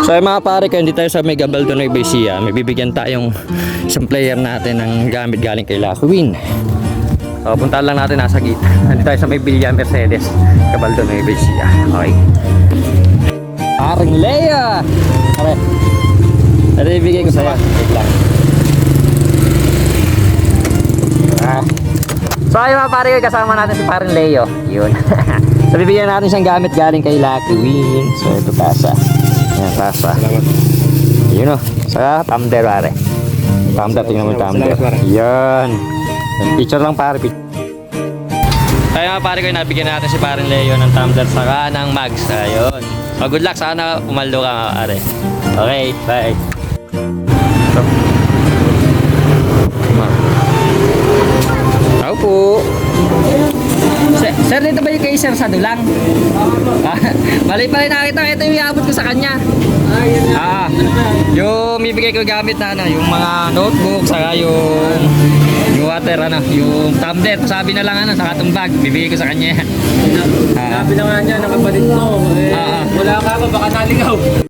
So ay mga pare, kaya hindi tayo sa Mega Baldo na Ibisia, may bibigyan tayong isang player natin ng gamit galing kay Lucky Win. So puntahan lang natin nasa gate. Nandito tayo sa may Villa Mercedes, Cabaldo na Ibisia. Okay. Paring Lea! Pare, ito ibigay ko sa'yo. Wait lang. So ayun mga pare, kasama natin si Paring Leo. Yun. So bibigyan natin siyang gamit galing kay Lucky Win. So ito tasa. Ayan, tasa. Yun o. Sa tumbler pare. Tumbler, tingnan mo yung tumbler. Yan. Picture lang pare. Tayo mga pare ko, nabigyan natin si Paring Leo ng tumbler saka ng mags. Ayun. So good luck, sana umaldo ka mga pare. Okay, bye. So. Tao po. Sir, dito ba yung kay Sir sa Dulang? Mali pala nakita, ito yung iabot ko sa kanya. Yung bibigay ko gamit na ano, yung mga notebook, saka yung water, ano, yung tumbler. Sabi na lang ano, saka itong bag, bibigay ko sa kanya. Sabi na nga niya, nakapatid ko. Wala ka pa, baka naligaw.